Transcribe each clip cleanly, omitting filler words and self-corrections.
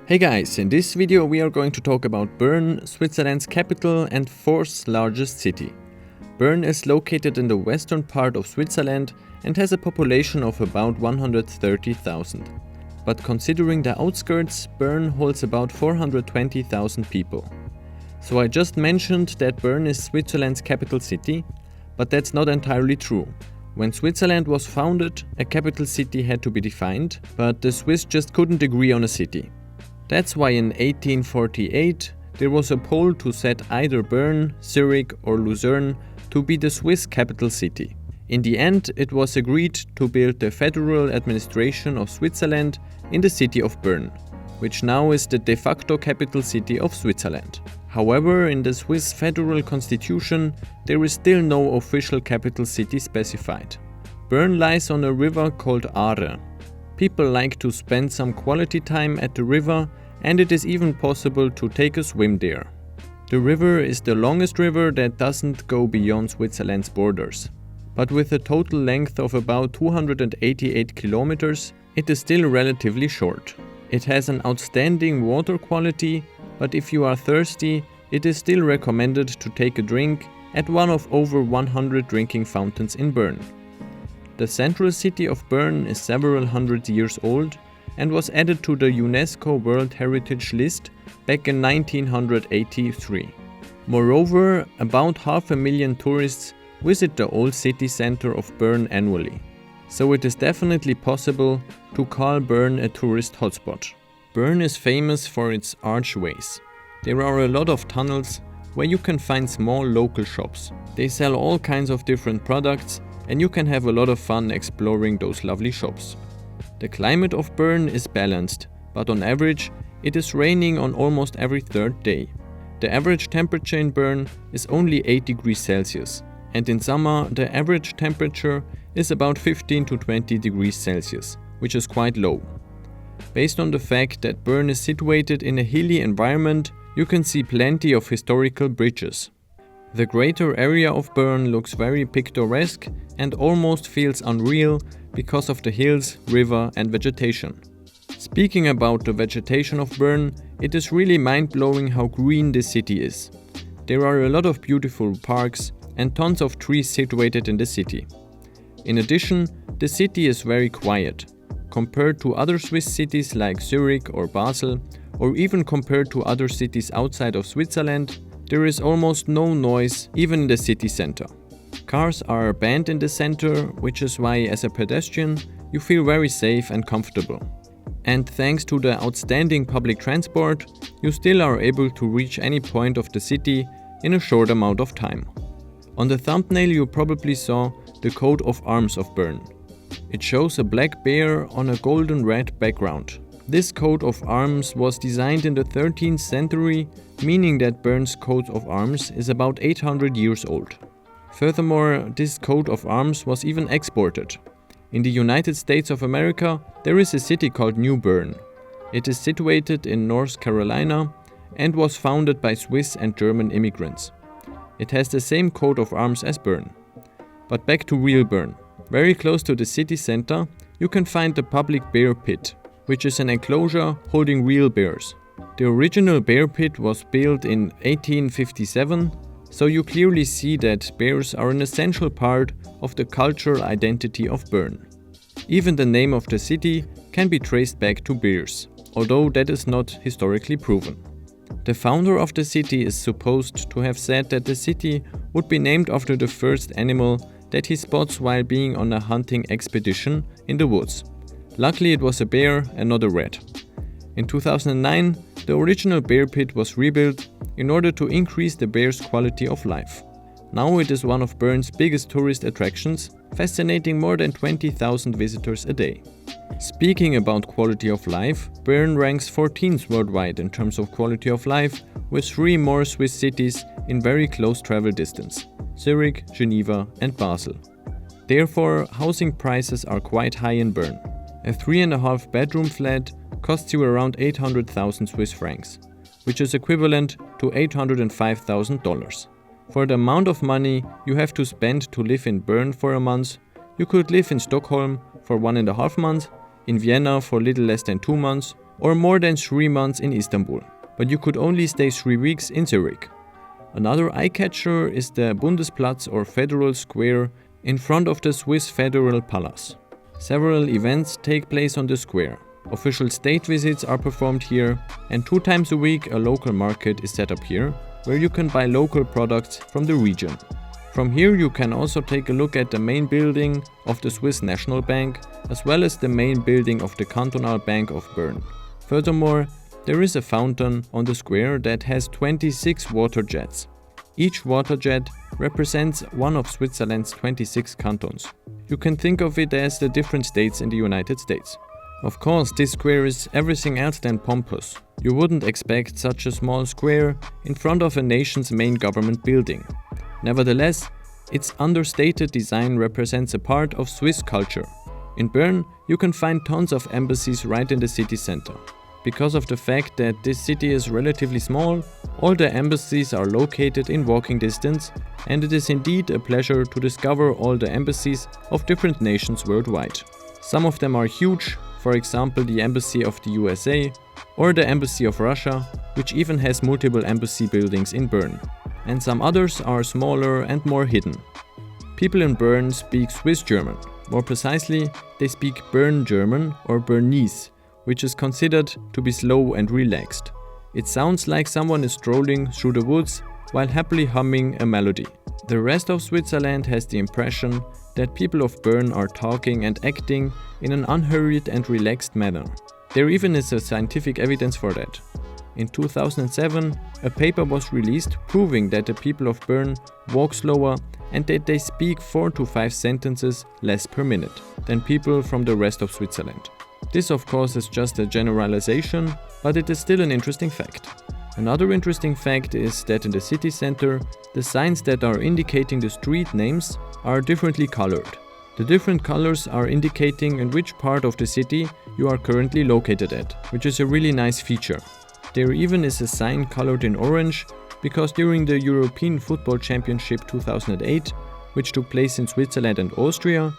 Hey guys, in this video we are going to talk about Bern, Switzerland's capital and fourth largest city. Bern is located in the western part of Switzerland and has a population of about 130,000. But considering the outskirts, Bern holds about 420,000 people. So I just mentioned that Bern is Switzerland's capital city, but that's not entirely true. When Switzerland was founded, a capital city had to be defined, but the Swiss just couldn't agree on a city. That's why in 1848 there was a poll to set either Bern, Zurich or Lucerne to be the Swiss capital city. In the end, it was agreed to build the federal administration of Switzerland in the city of Bern, which now is the de facto capital city of Switzerland. However, in the Swiss federal constitution, there is still no official capital city specified. Bern lies on a river called Aare. People like to spend some quality time at the river, and it is even possible to take a swim there. The river is the longest river that doesn't go beyond Switzerland's borders. But with a total length of about 288 kilometers, it is still relatively short. It has an outstanding water quality, but if you are thirsty, it is still recommended to take a drink at one of over 100 drinking fountains in Bern. The central city of Bern is several hundred years old and was added to the UNESCO World Heritage List back in 1983. Moreover, about 500,000 tourists visit the old city center of Bern annually. So it is definitely possible to call Bern a tourist hotspot. Bern is famous for its archways. There are a lot of tunnels where you can find small local shops. They sell all kinds of different products, and you can have a lot of fun exploring those lovely shops. The climate of Bern is balanced, but on average it is raining on almost every third day. The average temperature in Bern is only 8 degrees Celsius, and in summer the average temperature is about 15 to 20 degrees Celsius, which is quite low. Based on the fact that Bern is situated in a hilly environment, you can see plenty of historical bridges. The greater area of Bern looks very picturesque and almost feels unreal because of the hills, river and vegetation. Speaking about the vegetation of Bern, it is really mind-blowing how green this city is. There are a lot of beautiful parks and tons of trees situated in the city. In addition, the city is very quiet. Compared to other Swiss cities like Zurich or Basel, or even compared to other cities outside of Switzerland, there is almost no noise even in the city center. Cars are banned in the center, which is why as a pedestrian you feel very safe and comfortable. And thanks to the outstanding public transport, you still are able to reach any point of the city in a short amount of time. On the thumbnail you probably saw the coat of arms of Bern. It shows a black bear on a golden red background. This coat of arms was designed in the 13th century, meaning that Bern's coat of arms is about 800 years old. Furthermore, this coat of arms was even exported. In the United States of America, there is a city called New Bern. It is situated in North Carolina and was founded by Swiss and German immigrants. It has the same coat of arms as Bern. But back to real Bern. Very close to the city center, you can find the public bear pit, which is an enclosure holding real bears. The original bear pit was built in 1857, so you clearly see that bears are an essential part of the cultural identity of Bern. Even the name of the city can be traced back to bears, although that is not historically proven. The founder of the city is supposed to have said that the city would be named after the first animal that he spots while being on a hunting expedition in the woods. Luckily it was a bear and not a rat. In 2009, the original bear pit was rebuilt in order to increase the bear's quality of life. Now it is one of Bern's biggest tourist attractions, fascinating more than 20,000 visitors a day. Speaking about quality of life, Bern ranks 14th worldwide in terms of quality of life, with 3 more Swiss cities in very close travel distance: Zurich, Geneva and Basel. Therefore, housing prices are quite high in Bern. A 3.5 bedroom flat costs you around 800,000 Swiss francs, which is equivalent to $805,000. For the amount of money you have to spend to live in Bern for a month, you could live in Stockholm for 1.5 months, in Vienna for little less than 2 months, or more than 3 months in Istanbul, but you could only stay 3 weeks in Zurich. Another eye-catcher is the Bundesplatz or Federal Square in front of the Swiss Federal Palace. Several events take place on the square. Official state visits are performed here, and 2 times a week a local market is set up here, where you can buy local products from the region. From here you can also take a look at the main building of the Swiss National Bank, as well as the main building of the Cantonal Bank of Bern. Furthermore, there is a fountain on the square that has 26 water jets. Each water jet represents one of Switzerland's 26 cantons. You can think of it as the different states in the United States. Of course, this square is everything else than pompous. You wouldn't expect such a small square in front of a nation's main government building. Nevertheless, its understated design represents a part of Swiss culture. In Bern, you can find tons of embassies right in the city center. Because of the fact that this city is relatively small, all the embassies are located in walking distance, and it is indeed a pleasure to discover all the embassies of different nations worldwide. Some of them are huge, for example the Embassy of the USA or the Embassy of Russia, which even has multiple embassy buildings in Bern. And some others are smaller and more hidden. People in Bern speak Swiss German. More precisely, they speak Bern German or Bernese, which is considered to be slow and relaxed. It sounds like someone is strolling through the woods while happily humming a melody. The rest of Switzerland has the impression that people of Bern are talking and acting in an unhurried and relaxed manner. There even is a scientific evidence for that. In 2007, a paper was released proving that the people of Bern walk slower and that they speak 4 to 5 sentences less per minute than people from the rest of Switzerland. This of course is just a generalization, but it is still an interesting fact. Another interesting fact is that in the city center, the signs that are indicating the street names are differently colored. The different colors are indicating in which part of the city you are currently located at, which is a really nice feature. There even is a sign colored in orange, because during the European Football Championship 2008, which took place in Switzerland and Austria,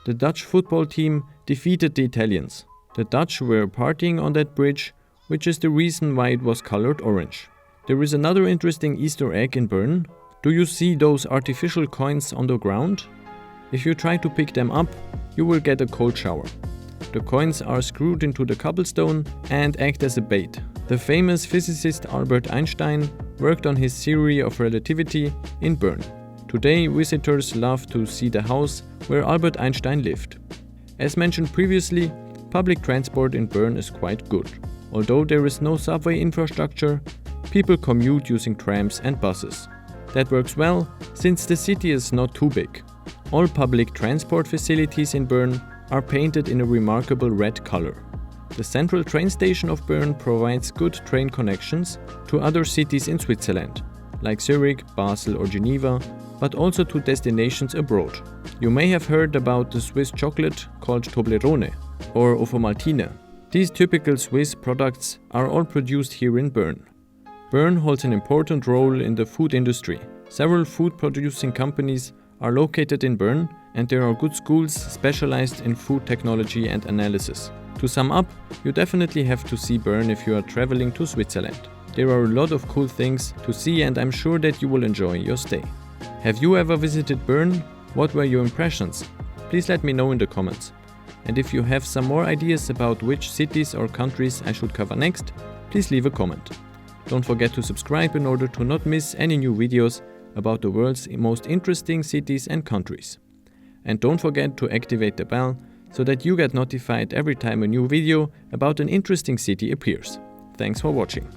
the Dutch football team defeated the Italians. The Dutch were partying on that bridge, which is the reason why it was colored orange. There is another interesting Easter egg in Bern. Do you see those artificial coins on the ground? If you try to pick them up, you will get a cold shower. The coins are screwed into the cobblestone and act as a bait. The famous physicist Albert Einstein worked on his theory of relativity in Bern. Today, visitors love to see the house where Albert Einstein lived. As mentioned previously, public transport in Bern is quite good. Although there is no subway infrastructure, people commute using trams and buses. That works well, since the city is not too big. All public transport facilities in Bern are painted in a remarkable red color. The central train station of Bern provides good train connections to other cities in Switzerland, like Zurich, Basel or Geneva, but also to destinations abroad. You may have heard about the Swiss chocolate called Toblerone or Ovomaltine. These typical Swiss products are all produced here in Bern. Bern holds an important role in the food industry. Several food-producing companies are located in Bern, and there are good schools specialized in food technology and analysis. To sum up, you definitely have to see Bern if you are traveling to Switzerland. There are a lot of cool things to see, and I'm sure that you will enjoy your stay. Have you ever visited Bern? What were your impressions? Please let me know in the comments. And if you have some more ideas about which cities or countries I should cover next, please leave a comment. Don't forget to subscribe in order to not miss any new videos about the world's most interesting cities and countries. And don't forget to activate the bell so that you get notified every time a new video about an interesting city appears. Thanks for watching.